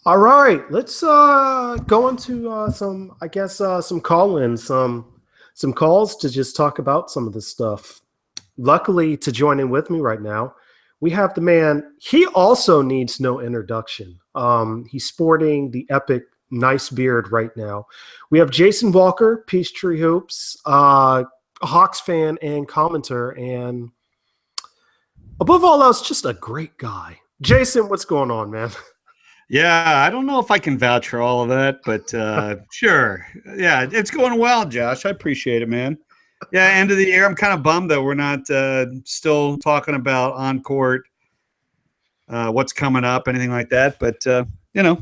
All right, let's go into some call-ins, some calls to just talk about some of this stuff. Luckily, to join in with me right now, we have the man. He also needs no introduction. He's sporting the epic nice beard right now. We have Jason Walker, Peachtree Hoops, Hawks fan and commenter, and above all else, just a great guy. Jason, what's going on, man? Yeah, I don't know if I can vouch for all of that, but sure. Yeah, it's going well, Josh. I appreciate it, man. Yeah, end of the year. I'm kind of bummed that we're not still talking about on court, what's coming up, anything like that. But you know,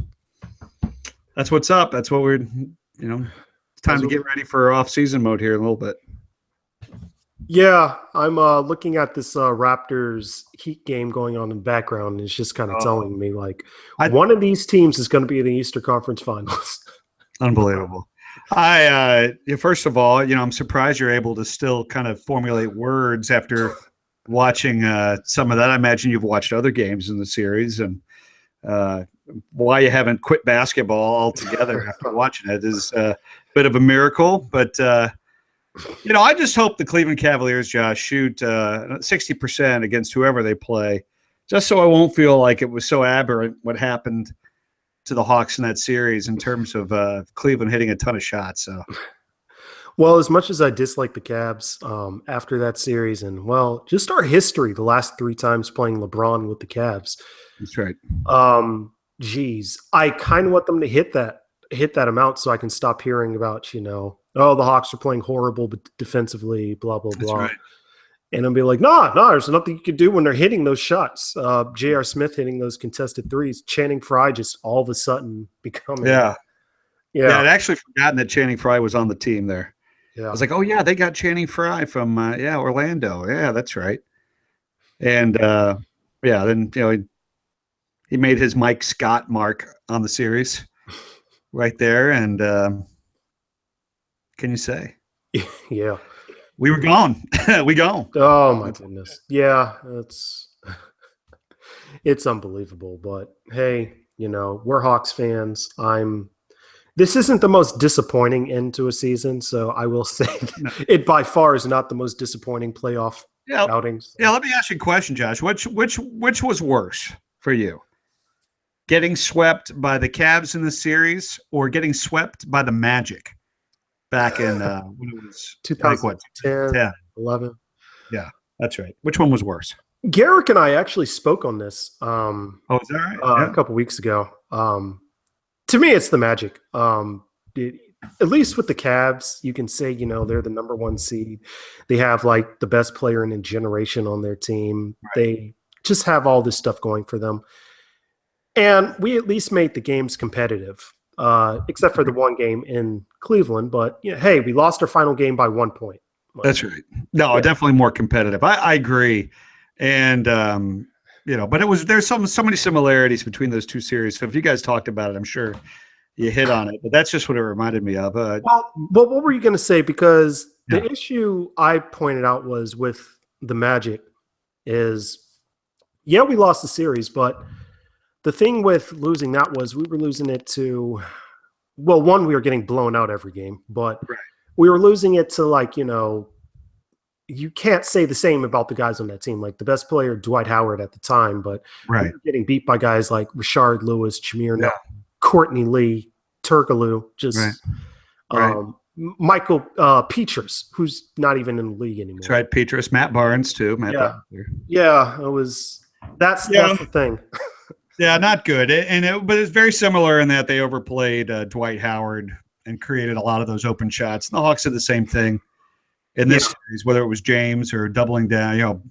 that's what's up. That's what it's time to get ready for off-season mode here in a little bit. Yeah, I'm looking at this Raptors Heat game going on in the background, and it's just kind of telling me like one of these teams is going to be in the Eastern Conference Finals. Unbelievable. First of all, I'm surprised you're able to still kind of formulate words after watching some of that. I imagine you've watched other games in the series, and why you haven't quit basketball altogether after watching it is a bit of a miracle, but I just hope the Cleveland Cavaliers, Josh, shoot 60% against whoever they play, just so I won't feel like it was so aberrant what happened to the Hawks in that series in terms of Cleveland hitting a ton of shots. So, well, as much as I dislike the Cavs after that series, and just our history, the last 3 times playing LeBron with the Cavs. That's right. I kind of want them to hit that amount so I can stop hearing about, the Hawks are playing horrible defensively, blah, blah, blah. Right. And I'll be like, no, there's nothing you can do when they're hitting those shots. J.R. Smith hitting those contested threes. Channing Frye just all of a sudden becoming. Yeah. I'd actually forgotten that Channing Frye was on the team there. Yeah. I was like, oh, yeah, they got Channing Frye from, Orlando. Yeah, that's right. And, then, he made his Mike Scott mark on the series right there. And can you say? Yeah. We were gone. We gone. Oh, my goodness. Yeah, it's unbelievable. But, hey, we're Hawks fans. This isn't the most disappointing end to a season, so I will say it by far is not the most disappointing playoff outings. Yeah, let me ask you a question, Josh. Which was worse for you? Getting swept by the Cavs in the series or getting swept by the Magic back in when it was 2010, 11? Yeah, that's right. Which one was worse? Garrick and I actually spoke on this is that right? A couple weeks ago. To me, it's the Magic. At least with the Cavs, you can say, they're the number 1 seed. They have like the best player in a generation on their team. Right. They just have all this stuff going for them. And we at least made the games competitive, except for the one game in Cleveland. But, hey, we lost our final game by 1 point. That's right. No, definitely more competitive. I agree. And, but there's so many similarities between those two series. So if you guys talked about it, I'm sure you hit on it. But that's just what it reminded me of. Well, what were you going to say? Because the issue I pointed out was with the Magic is, we lost the series, but the thing with losing that was we were losing it to, one, we were getting blown out every game, but we were losing it to you can't say the same about the guys on that team. Like the best player, Dwight Howard at the time, but we were getting beat by guys like Rashard Lewis, Jameer, Courtney Lee, Turkoglu, Michael Petras, who's not even in the league anymore. That's right, Petras, Matt Barnes too. It was that's the thing. Yeah, not good. But it's very similar in that they overplayed Dwight Howard and created a lot of those open shots. And the Hawks did the same thing in this series, whether it was James or doubling down,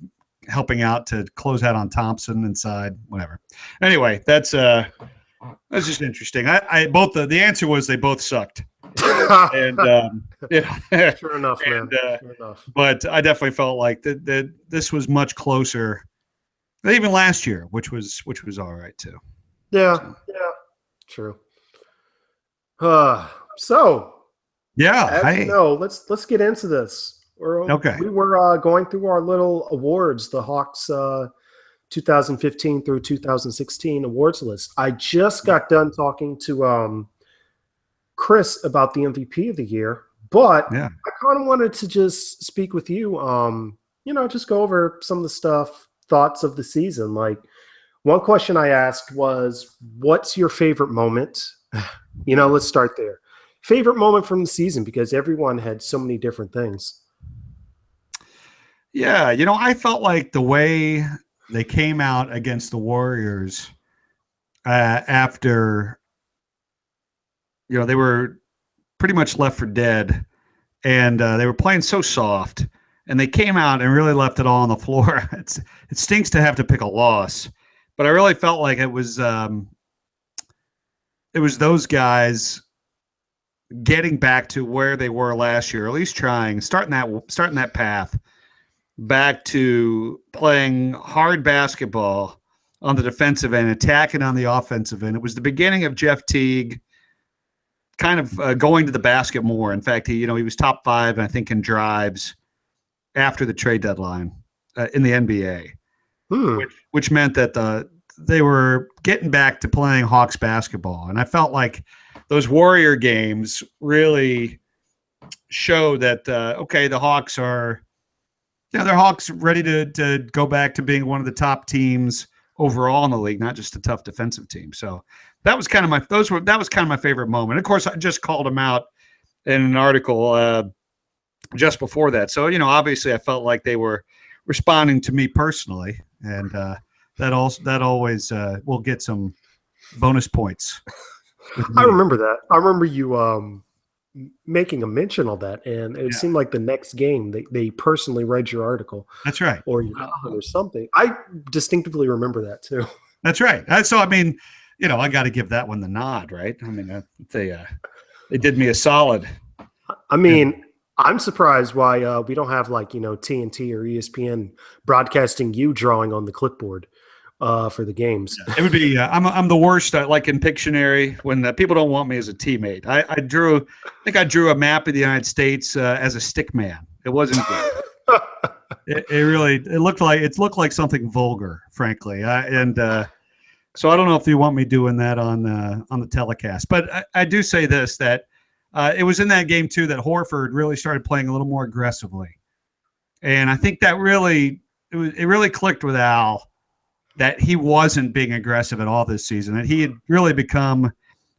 helping out to close out on Thompson inside, whatever. Anyway, that's just interesting. The answer was they both sucked. And sure enough, man. Sure enough. But I definitely felt like that this was much closer. Even last year, which was all right too. Yeah, true. Let's get into this. We were going through our little awards, the Hawks 2015 through 2016 awards list. I just got done talking to Chris about the MVP of the year, but I kind of wanted to just speak with you. Just go over some of the thoughts of the season. Like, one question I asked was, what's your favorite moment? Let's start there. Favorite moment from the season, because everyone had so many different things. Yeah, I felt like the way they came out against the Warriors after, they were pretty much left for dead, and they were playing so soft, and they came out and really left it all on the floor. It stinks to have to pick a loss, but I really felt like it was those guys getting back to where they were last year, at least trying, starting that path back to playing hard basketball on the defensive end, attacking on the offensive end. It was the beginning of Jeff Teague kind of going to the basket more. In fact, he was top 5, I think, in drives after the trade deadline in the NBA, which meant that they were getting back to playing Hawks basketball. And I felt like those Warrior games really show that, the Hawks are, they're Hawks ready to go back to being one of the top teams overall in the league, not just a tough defensive team. So that was kind of my favorite moment. Of course, I just called them out in an article just before that. So, obviously I felt like they were responding to me personally, and that always will get some bonus points. I remember that. I remember you making a mention of that, and it seemed like the next game they personally read your article. That's right. Or or something. I distinctively remember that too. That's right. So I mean, I got to give that one the nod, right? I mean, they did me a solid. I mean, I'm surprised why we don't have TNT or ESPN broadcasting you drawing on the clipboard for the games. It would be I'm the worst. Like in Pictionary, when people don't want me as a teammate, I think I drew a map of the United States as a stick man. It wasn't good. it looked like something vulgar, frankly. So I don't know if you want me doing that on the telecast, but I do say this, that it was in that game too that Horford really started playing a little more aggressively, and I think that really clicked with Al, that he wasn't being aggressive at all this season, that he had really become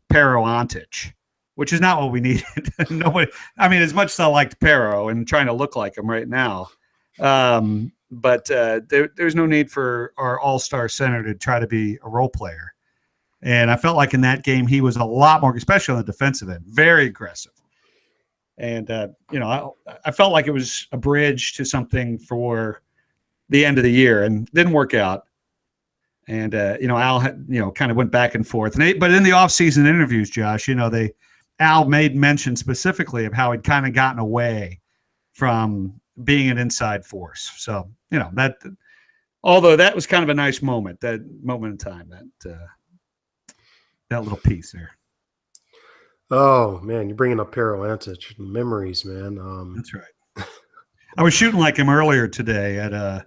Pero-Antic, which is not what we needed. Nobody, I mean, as much as I liked Pero and trying to look like him right now, but there's no need for our all-star center to try to be a role player. And I felt like in that game he was a lot more, especially on the defensive end, very aggressive. And, I felt like it was a bridge to something for the end of the year, and didn't work out. And, Al had, kind of went back and forth. But in the offseason interviews, Josh, Al made mention specifically of how he'd kind of gotten away from being an inside force. So, that, although that was kind of a nice moment, that moment in time, that little piece there. Oh, man, you're bringing up Pero-Antic memories, man. That's right. I was shooting like him earlier today at a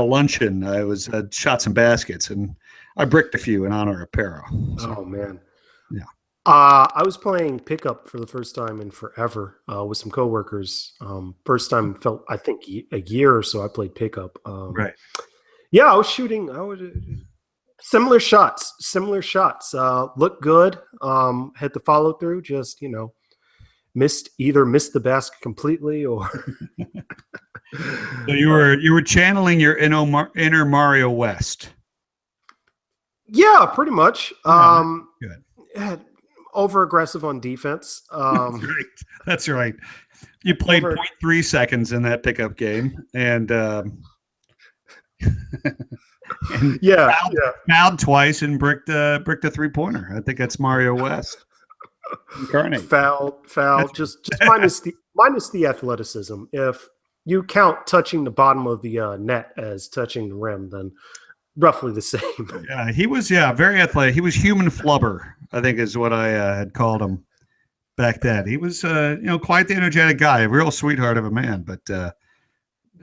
luncheon. I was shot some baskets, and I bricked a few in honor of Pero. So, oh, man. Yeah. I was playing pickup for the first time in forever with some coworkers. First time felt, I think, a year or so I played pickup. Right. Yeah, I was shooting. Similar shots. Looked good. Had the follow through. Just missed the basket completely, or. So you were channeling your inner Mario West. Yeah, pretty much. Good. Over aggressive on defense. That's right. You played 0.3 seconds in that pickup game, and fouled twice and bricked a 3-pointer. I think that's Mario West incarnate. Foul. Just minus the athleticism. If you count touching the bottom of the net as touching the rim, then roughly the same. Yeah, he was very athletic. He was human flubber, I think is what I had called him back then. He was quite the energetic guy, a real sweetheart of a man, but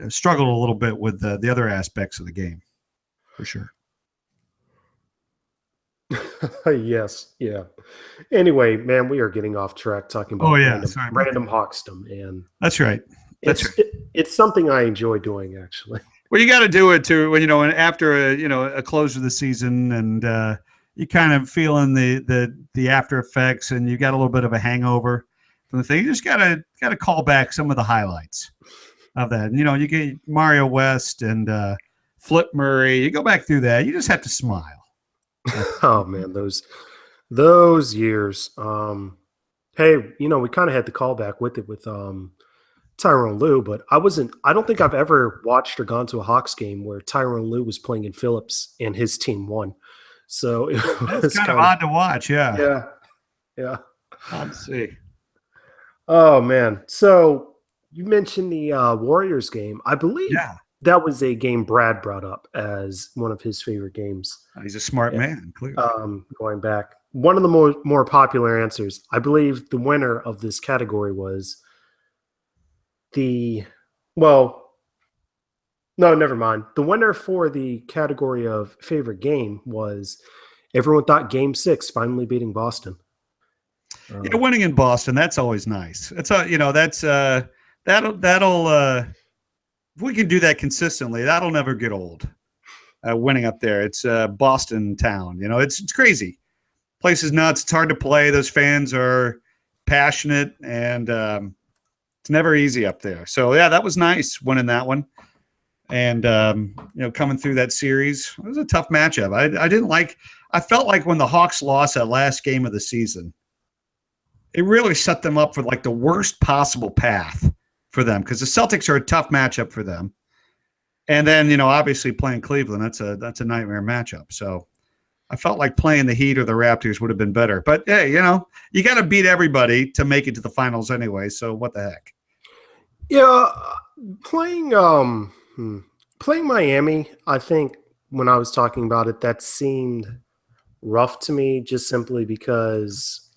struggled a little bit with the other aspects of the game. for sure. Yes, yeah. Anyway, man, we are getting off track talking about random Hawksdom, and that's right. It's something I enjoy doing, actually. Well, you got to do it too, and after a close of the season, and you kind of feeling the after effects, and you got a little bit of a hangover from the thing. You just gotta call back some of the highlights of that. And, you get Mario West and Flip Murray. You go back through that. You just have to smile. Oh man, those years. Hey, we kind of had the callback with it with Tyrone Lue, but I don't think I've ever watched or gone to a Hawks game where Tyrone Lue was playing in Phillips and his team won. So it was kind of odd to watch. Yeah. Odd to see. Oh man. So you mentioned the Warriors game. I believe that was a game Brad brought up as one of his favorite games. He's a smart man, clearly. Going back, one of the more popular answers, I believe the winner of this category was no, never mind. The winner for the category of favorite game was everyone thought Game 6 finally beating Boston. Winning in Boston, that's always nice. It's that'll if we can do that consistently, that'll never get old. Winning up there, it's Boston town. It's crazy. Place is nuts. It's hard to play. Those fans are passionate, and it's never easy up there. So yeah, that was nice winning that one, and coming through that series, it was a tough matchup. I felt like when the Hawks lost that last game of the season, it really set them up for like the worst possible path for them, because the Celtics are a tough matchup for them. And then, obviously playing Cleveland, that's a nightmare matchup. So I felt like playing the Heat or the Raptors would have been better. But hey, you got to beat everybody to make it to the finals anyway. So what the heck? Yeah, playing Miami, I think when I was talking about it, that seemed rough to me, just simply because,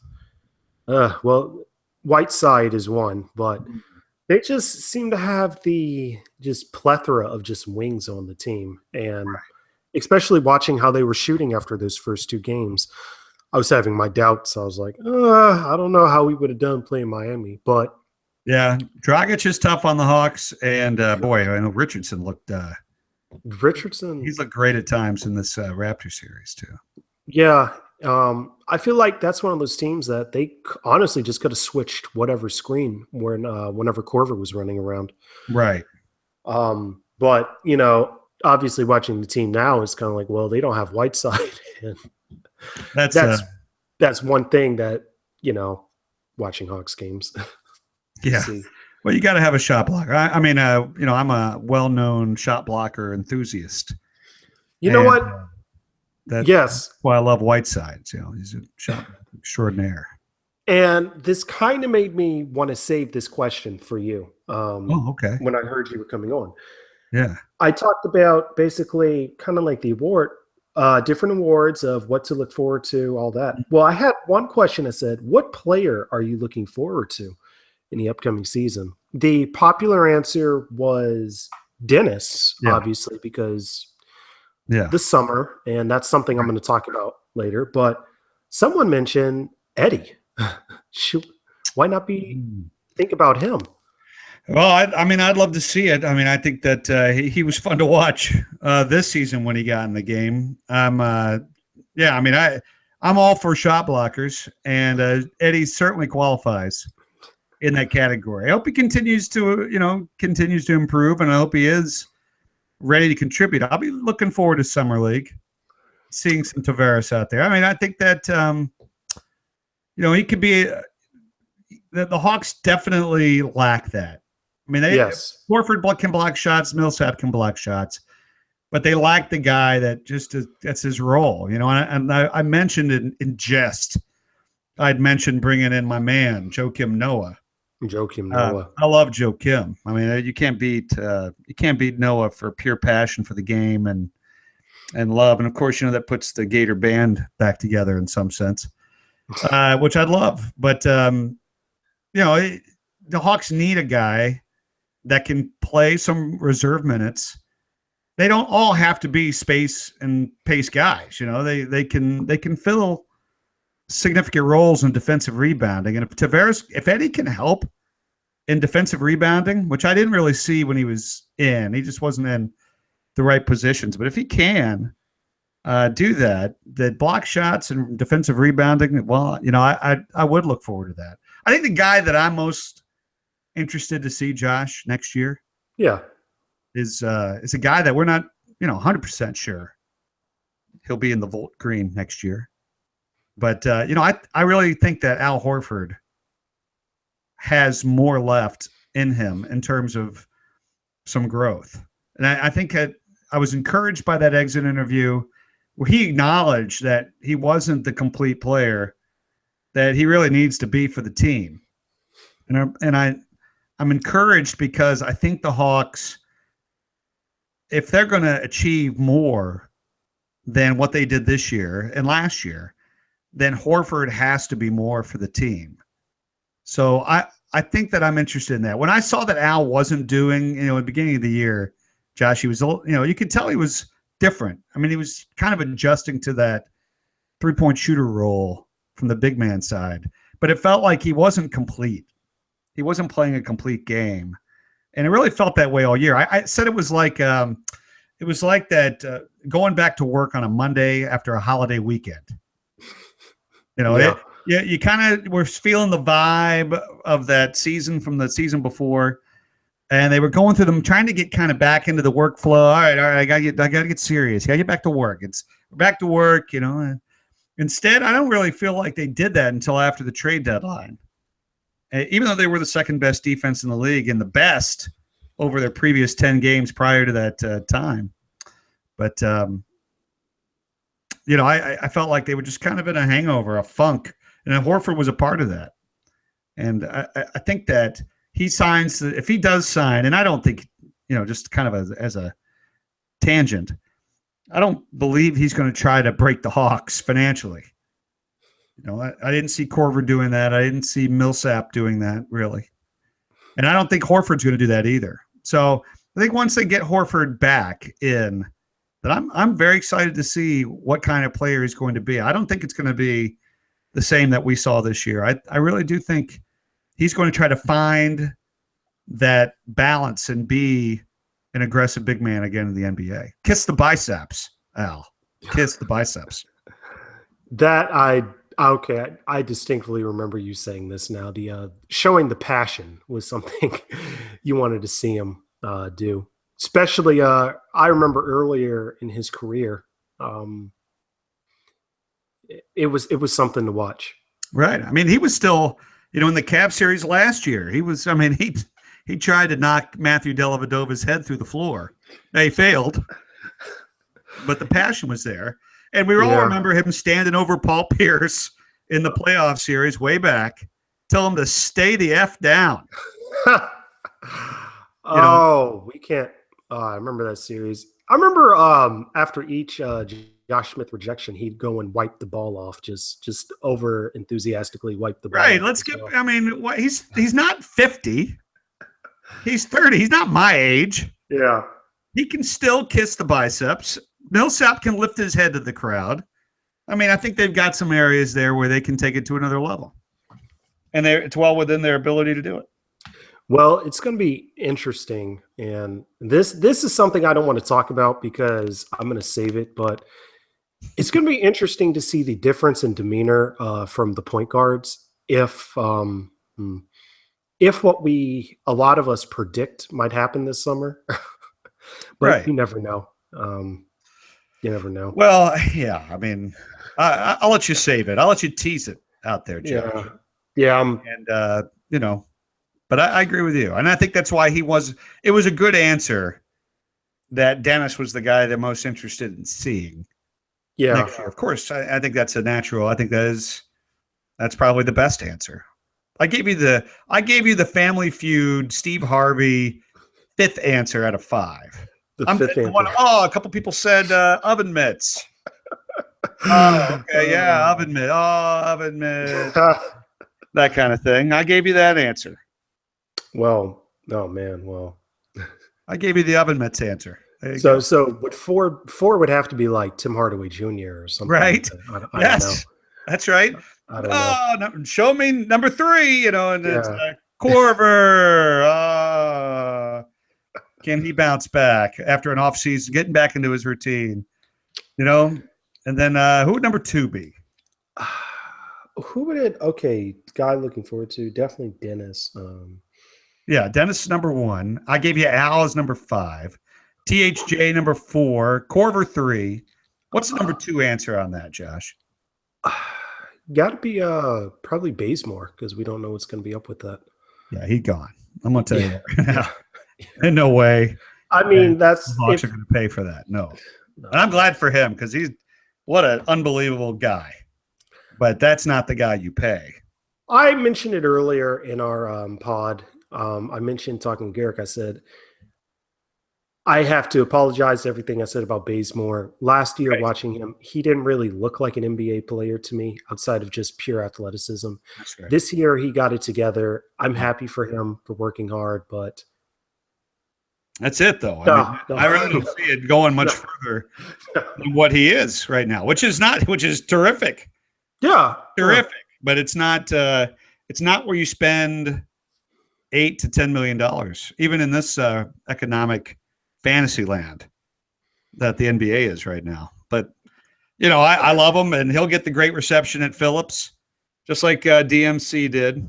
Whiteside is one, but they just seem to have the just plethora of just wings on the team. And especially watching how they were shooting after those first two games, I was having my doubts. I was like, I don't know how we would have done playing Miami. But yeah, Dragic is tough on the Hawks. And boy, I know Richardson looked he's looked great at times in this Raptor series too. Yeah. I feel like that's one of those teams that they honestly just could have switched whatever screen whenever Korver was running around. Right. But, obviously watching the team now is kind of like, well, they don't have Whiteside. And that's one thing that, watching Hawks games. Yeah. Well, you got to have a shot blocker. I'm a well-known shot blocker enthusiast. You know what? That's why I love Whiteside. He's a shot extraordinaire. And this kind of made me want to save this question for you. Okay. When I heard you were coming on. Yeah. I talked about basically kind of like the different awards of what to look forward to, all that. Well, I had one question that said, what player are you looking forward to in the upcoming season? The popular answer was Dennis, obviously, because the summer, and that's something I'm going to talk about later. But someone mentioned Eddie. Why not think about him? Well, I'd love to see it. I think that he was fun to watch this season when he got in the game. I'm all for shot blockers, and Eddie certainly qualifies in that category. I hope he continues to improve, and I hope he is ready to contribute. I'll be looking forward to Summer League, seeing some Tavares out there. I think that he could be. The Hawks definitely lack that. Horford can block shots, Millsap can block shots, but they lack the guy that's his role. And I mentioned in jest, I'd mentioned bringing in my man Joakim Noah. I love Joakim. You can't beat Noah for pure passion for the game and love, and of course that puts the Gator band back together in some sense, which I'd love. But the Hawks need a guy that can play some reserve minutes they don't all have to be space and pace guys. You know, they can fill significant roles in defensive rebounding. And if Eddie can help in defensive rebounding, which I didn't really see when he was in, he just wasn't in the right positions. But if he can do that block shots and defensive rebounding, well, you know, I would look forward to that. I think the guy that I'm most interested to see, Josh, next year, is a guy that we're not, 100% sure he'll be in the Volt Green next year. But I really think that Al Horford has more left in him in terms of some growth. And I think I was encouraged by that exit interview where he acknowledged that he wasn't the complete player that he really needs to be for the team. And I'm encouraged because I think the Hawks, if they're going to achieve more than what they did this year and last year, then Horford has to be more for the team. So I think that I'm interested in that. When I saw that Al wasn't doing, in the beginning of the year, Josh, he was, you could tell he was different. I mean, he was kind of adjusting to that three-point shooter role from the big man side, but it felt like he wasn't complete. He wasn't playing a complete game. And it really felt that way all year. I said it was like that going back to work on a Monday after a holiday weekend. You kind of were feeling the vibe of that season from the season before, and they were going through them, trying to get kind of back into the workflow. All right, I gotta get serious. Gotta get back to work. We're back to work, Instead, I don't really feel like they did that until after the trade deadline. Even though they were the second best defense in the league and the best over their previous 10 games prior to that time. But, I felt like they were just kind of in a hangover, a funk, and Horford was a part of that. And I think that he signs, if he does sign, and I don't think, just kind of as a tangent, I don't believe he's going to try to break the Hawks financially. I didn't see Korver doing that. I didn't see Millsap doing that, really. And I don't think Horford's going to do that either. So I think once they get Horford back in, that I'm very excited to see what kind of player he's going to be. I don't think it's going to be the same that we saw this year. I really do think he's going to try to find that balance and be an aggressive big man again in the NBA. Kiss the biceps, Al. Kiss the biceps. I distinctly remember you saying this now. The showing the passion was something you wanted to see him do. Especially, I remember earlier in his career, it was something to watch. Right. I mean, he was still, in the Cavs series last year, he tried to knock Matthew Dellavedova's head through the floor. He failed, but the passion was there. And we all remember him standing over Paul Pierce in the playoff series way back, tell him to stay the F down. We can't. I remember that series. I remember after each Josh Smith rejection, he'd go and wipe the ball off, just over enthusiastically wipe the ball. Right. Let's get. I mean, he's not 50. He's 30. He's not my age. Yeah. He can still kiss the biceps. Millsap can lift his head to the crowd. I mean, I think they've got some areas there where they can take it to another level. And it's well within their ability to do it. Well, it's going to be interesting. And this is something I don't want to talk about because I'm going to save it. But it's going to be interesting to see the difference in demeanor from the point guards. If what a lot of us predict might happen this summer. But right. You never know. You never know. Well, yeah. I mean, I'll let you save it. I'll let you tease it out there, Joe. Yeah. And but I agree with you, and I think that's why it was a good answer that Dennis was the guy they're most interested in seeing. Yeah. Next year. Of course, I think that's a natural. I think that's probably the best answer. I gave you the Family Feud, Steve Harvey, 5th answer out of 5. A couple people said oven mitts. Oh, okay, yeah, oven mitt. Oh, oven mitt. That kind of thing. I gave you that answer. Well, oh man, well. I gave you the oven mitts answer. So would four would have to be like Tim Hardaway Jr. or something. Right. Like I don't know. That's right. I don't know. No, show me number 3, and it's Corver. Can he bounce back after an off season, getting back into his routine? And then who would number 2 be? Who would it? Okay, guy looking forward to definitely Dennis. Dennis is number 1. I gave you Al as number 5. THJ number 4. Corver 3. What's the number 2 answer on that, Josh? Got to be probably Bazemore because we don't know what's going to be up with that. Yeah, he gone. I'm going to tell you that. In no way. I mean, that's the Hawks are going to pay for that. No. And I'm glad for him because what an unbelievable guy. But that's not the guy you pay. I mentioned it earlier in our pod. I mentioned talking to Garrick. I said, I have to apologize to everything I said about Bazemore. Last year, watching him, he didn't really look like an NBA player to me outside of just pure athleticism. That's right. This year, he got it together. I'm happy for him for working hard, but that's it, though. I really don't see it going much further than what he is right now, which is terrific. Yeah, terrific. But it's not where you spend $8 to $10 million, even in this economic fantasy land that the NBA is right now. But I love him, and he'll get the great reception at Phillips, just like DMC did.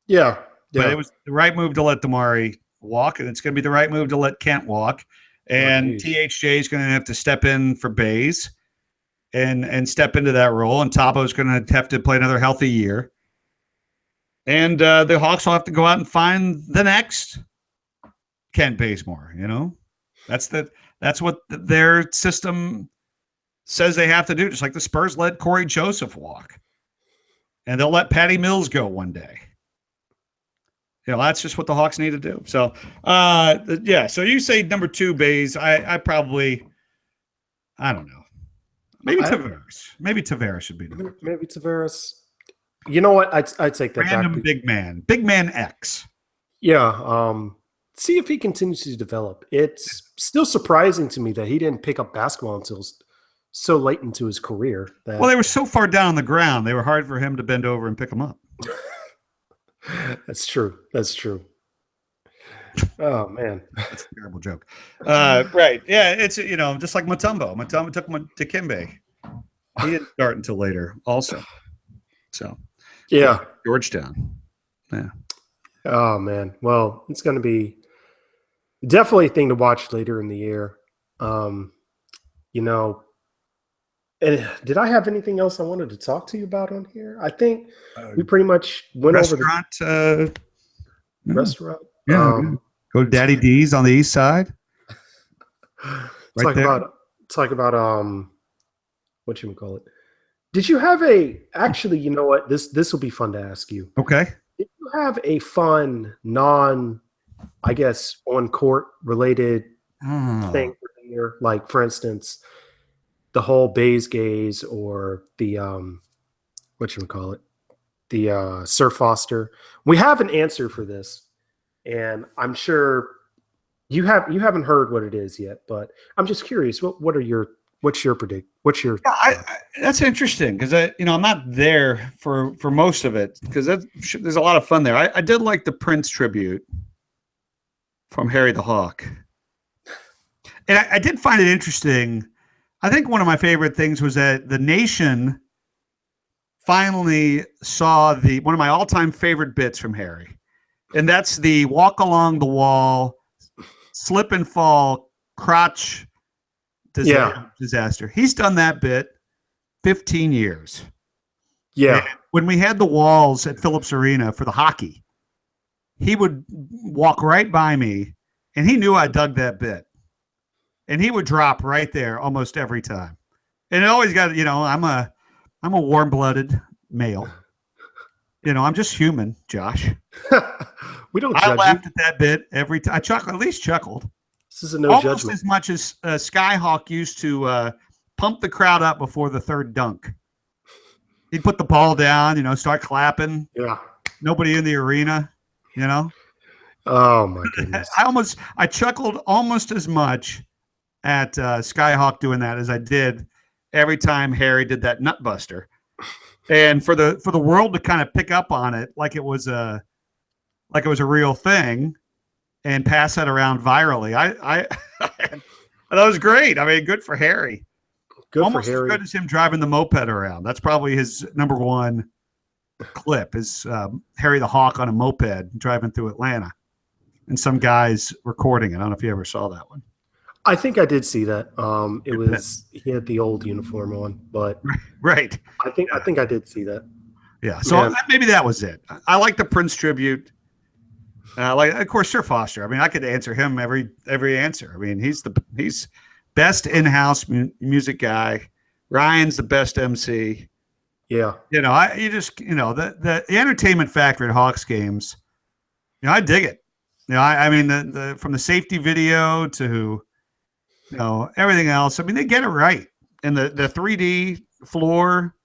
Yeah. But it was the right move to let Damari walk, and it's going to be the right move to let Kent walk. And THJ is going to have to step in for Bays and step into that role. And Tabo's going to have to play another healthy year. And the Hawks will have to go out and find the next Kent Bazemore. That's what their system says they have to do. Just like the Spurs let Corey Joseph walk, and they'll let Patty Mills go one day. That's just what the Hawks need to do. So, So you say number 2, Bays. I probably, I don't know. Maybe Tavares. Maybe Tavares should be number 2. Maybe Tavares. You know what? I'd take that Random back. Big man X. Yeah. See if he continues to develop. It's still surprising to me that he didn't pick up basketball until so late into his career. Well, they were so far down on the ground, they were hard for him to bend over and pick them up. That's true. Oh man, that's a terrible joke. Right? Yeah, it's just like Mutombo. Mutombo took him to Kimbe. He didn't start until later, also. So yeah, Georgetown. Yeah. Oh man. Well, it's going to be definitely a thing to watch later in the year. And did I have anything else I wanted to talk to you about on here? I think we pretty much went over the restaurant. Yeah, go to Daddy D's on the east side. Talk about what you call it. Did you have actually, you know what? This will be fun to ask you. Okay. Did you have a fun I guess on court related thing for the year? Like for instance, the whole Bays gaze or the the Sir Foster. We have an answer for this, and I'm sure you haven't heard what it is yet, but I'm just curious. What's your that's interesting because I'm not there for most of it because there's a lot of fun there. I did like the Prince tribute from Harry the Hawk, and I did find it interesting. I think one of my favorite things was that the nation finally saw one of my all-time favorite bits from Harry, and that's the walk along the wall, slip and fall, crotch disaster. He's done that bit 15 years. Yeah. And when we had the walls at Phillips Arena for the hockey, he would walk right by me, and he knew I dug that bit. And he would drop right there almost every time. And it always got, I'm a warm-blooded male. I'm just human, Josh. We don't I laughed at that bit every time. At least chuckled. This is a almost judgment. As much as Skyhawk used to pump the crowd up before the third dunk. He'd put the ball down, start clapping. Yeah. Nobody in the arena, Oh my goodness. I chuckled almost as much at Skyhawk doing that as I did every time Harry did that Nutbuster, and for the world to kind of pick up on it like it was a real thing and pass that around virally. I that was great. I mean, good for Harry. Good Almost for Harry. as good as him driving the moped around. That's probably his number one clip is Harry the Hawk on a moped driving through Atlanta, and some guys recording it. I don't know if you ever saw that one. I think I did see that. He had the old uniform on, but right. I think I did see that. Yeah. So maybe that was it. I like the Prince tribute. Like, of course, Sir Foster. I mean, I could answer him every answer. I mean, he's best in-house music guy. Ryan's the best MC. Yeah. The entertainment factor at Hawks games, I dig it. I mean, the from the safety video to, everything else. I mean, they get it right. And the 3D floor,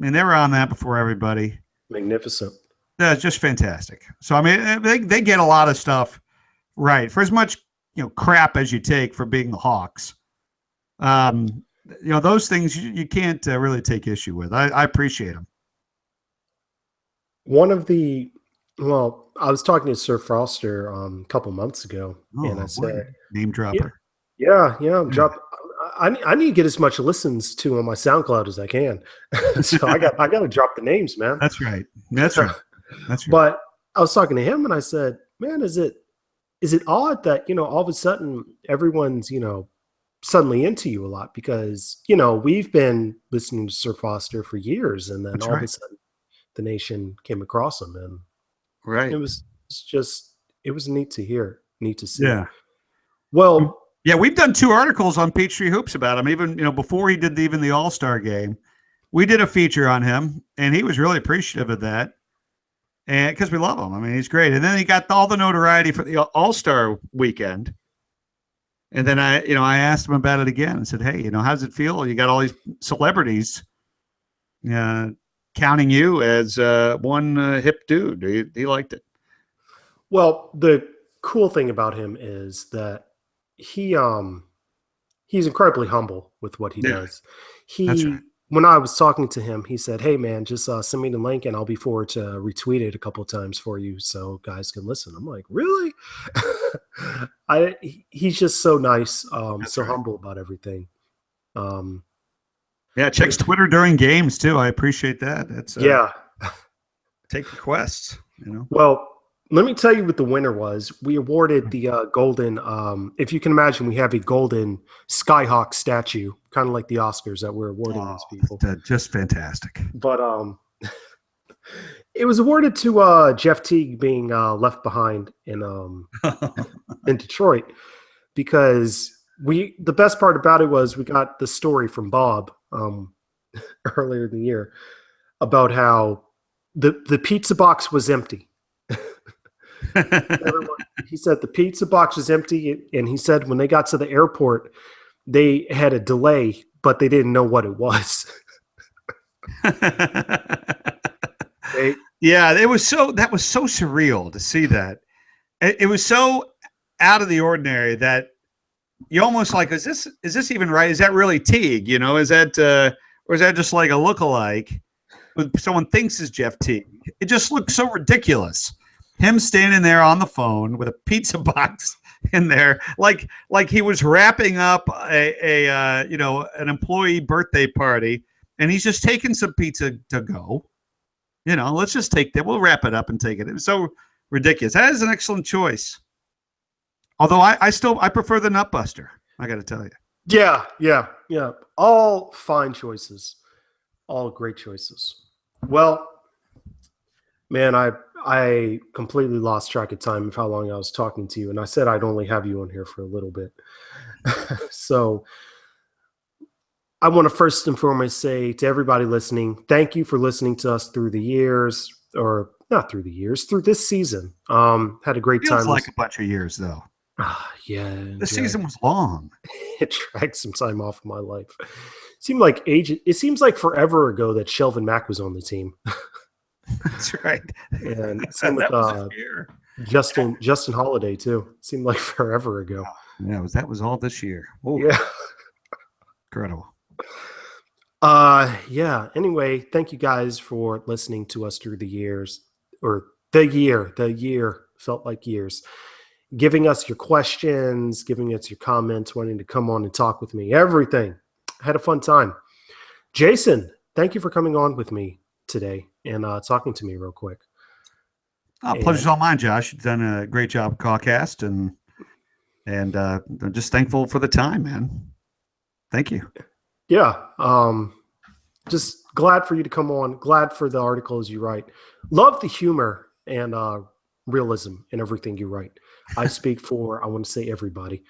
I mean, they were on that before everybody. Magnificent. Yeah, it's just fantastic. So, I mean, they get a lot of stuff right for as much, crap as you take for being the Hawks. Those things you can't really take issue with. I appreciate them. I was talking to Sir Foster a couple months ago, and I said, name dropper. Yeah. I need to get as much listens to on my SoundCloud as I can. So I got to drop the names, man. That's right. That's right. But I was talking to him and I said, man, is it odd that, all of a sudden everyone's, suddenly into you a lot? Because, we've been listening to Sir Foster for years, and then all of a sudden the nation came across him, and it was neat to hear, neat to see. Yeah. Well, yeah, we've done 2 articles on Peachtree Hoops about him. Even, before he did even the All-Star game, we did a feature on him, and he was really appreciative of that. And because we love him. I mean, he's great. And then he got all the notoriety for the All-Star weekend. And then I asked him about it again and said, hey, how does it feel? You got all these celebrities counting you as one hip dude. He liked it. Well, the cool thing about him is that he's incredibly humble with what he does. That's right. When I was talking to him, he said, hey man, just send me the link and I'll be forward to retweet it a couple of times for you so guys can listen. I'm like, really? He's just so nice, humble about everything. Checks Twitter during games too. I appreciate that. That's take requests, Well, let me tell you what the winner was. We awarded the golden, if you can imagine, we have a golden Skyhawk statue, kind of like the Oscars that we're awarding these people. Just fantastic. But it was awarded to Jeff Teague being left behind in Detroit, because the best part about it was we got the story from Bob earlier in the year about how the pizza box was empty. He said the pizza box was empty, and he said when they got to the airport, they had a delay, but they didn't know what it was. That was so surreal to see that. It was so out of the ordinary that you almost like, is this even right? Is that really Teague? Is that or is that just like a lookalike? Someone thinks is Jeff Teague. It just looked so ridiculous. Him standing there on the phone with a pizza box in there, like he was wrapping up an employee birthday party, and he's just taking some pizza to go. Let's just take that. We'll wrap it up and take it. It was so ridiculous. That is an excellent choice. Although I prefer the Nutbuster. I got to tell you. Yeah. All fine choices. All great choices. Well, man, I completely lost track of time of how long I was talking to you, and I said I'd only have you on here for a little bit. So I want to first and foremost say to everybody listening, thank you for listening to us through the years, or not through the years, through this season. Had a great time. Feels like a bunch of years, though. The season was long. It dragged some time off of my life. It seems like forever ago that Shelvin Mack was on the team. That's right. And same with Justin Holiday too. It seemed like forever ago. Yeah, that was all this year. Oh, Yeah. incredible. Yeah. Anyway, thank you guys for listening to us through the years, or the year. The year felt like years. Giving us your questions, giving us your comments, wanting to come on and talk with me. Everything. Had a fun time. Jason, thank you for coming on with me today and talking to me real quick. Oh, pleasure's all mine, Josh. You've done a great job at Caw Cast, and I'm just thankful for the time, man. Thank you. Yeah. Just glad for you to come on. Glad for the articles you write. Love the humor and realism in everything you write. I speak for, I want to say, everybody.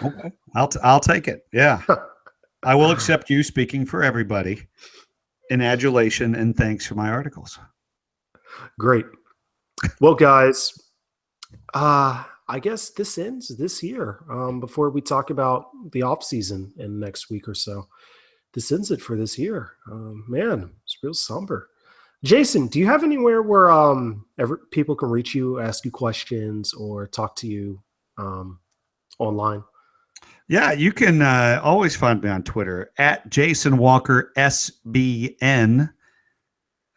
Okay. I'll take it. Yeah. I will accept you speaking for everybody in adulation and thanks for my articles. Great. Well, guys, I guess this ends this year. Before we talk about the off season in the next week or so, this ends it for this year. Man, it's real somber. Jason, do you have anywhere where people can reach you, ask you questions, or talk to you online? Yeah, you can always find me on Twitter at Jason Walker SBN.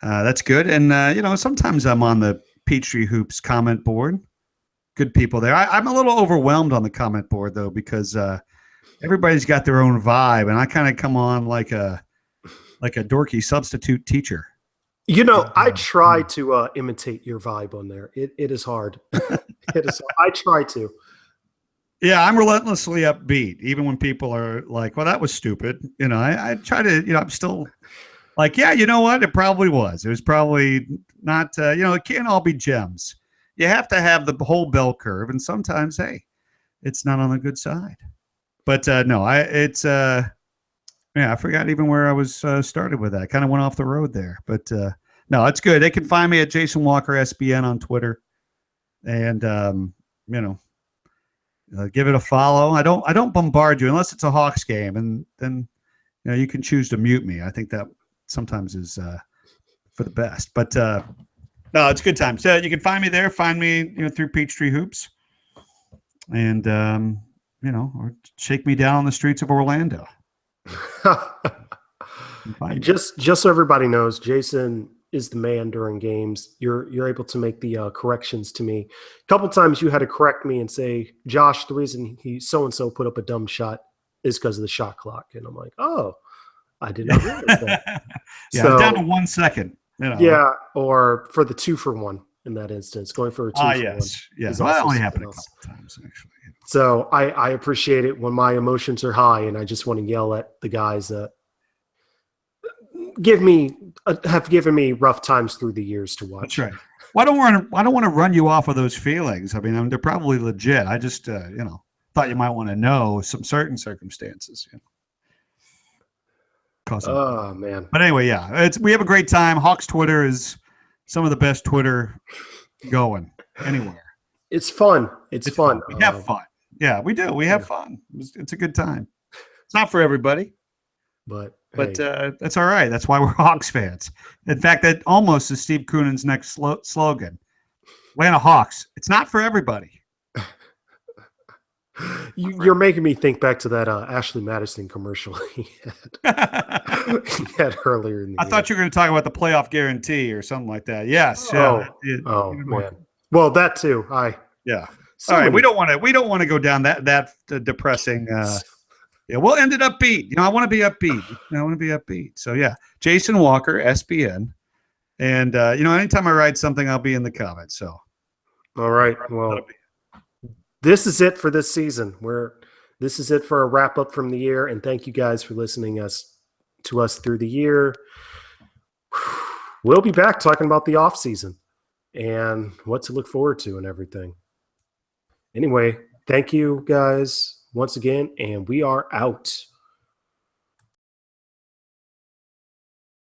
That's good. And, sometimes I'm on the Peachtree Hoops comment board. Good people there. I'm a little overwhelmed on the comment board, though, because everybody's got their own vibe. And I kind of come on like a dorky substitute teacher. I try to imitate your vibe on there. It is hard. It is. I try to. Yeah, I'm relentlessly upbeat, even when people are like, well, that was stupid. I try to, I'm still like, yeah, you know what? It probably was. It was probably not, it can't all be gems. You have to have the whole bell curve. And sometimes, hey, it's not on the good side. But no, I forgot even where I was started with that. I kind of went off the road there. But no, it's good. They can find me at Jason Walker SBN on Twitter. And, give it a follow. I don't bombard you unless it's a Hawks game, and then you can choose to mute me. I think that sometimes is for the best. But no, it's a good time. So you can find me there. Find me through Peachtree Hoops, and or shake me down on the streets of Orlando. Just so everybody knows, Jason is the man during games. You're able to make the corrections to me. A couple times you had to correct me and say, Josh, the reason he so-and-so put up a dumb shot is because of the shot clock. And I'm like, oh, I did not realize that. Yeah, so, down to 1 second. Yeah, or for the 2-for-1 in that instance, going for a 2-for-1. Yes. Yeah, well, that only happened a couple times, actually. So I appreciate it when my emotions are high and I just want to yell at the guys that have given me rough times through the years to watch. That's right. Well, I don't want to run you off of those feelings. I mean, they're probably legit. I just thought you might want to know some certain circumstances. Oh man. But anyway, yeah, we have a great time. Hawks Twitter is some of the best Twitter going anywhere. It's fun. It's fun. We have fun. Yeah, we do. We have fun. It's a good time. It's not for everybody. But that's all right. That's why we're Hawks fans. In fact, that almost is Steve Koonen's next slogan. Atlanta Hawks. It's not for everybody. You're making me think back to that Ashley Madison commercial he had earlier in the year. I thought you were going to talk about the playoff guarantee or something like that. Yes. Man. Well, that too. Yeah. All right. We don't want to go down that depressing. We'll end it upbeat. I want to be upbeat. So yeah, Jason Walker, SBN. And anytime I write something, I'll be in the comments. So all right. Well, this is it for this season. This is it for a wrap up from the year. And thank you guys for listening to us through the year. We'll be back talking about the off season and what to look forward to and everything. Anyway, thank you guys once again, and we are out.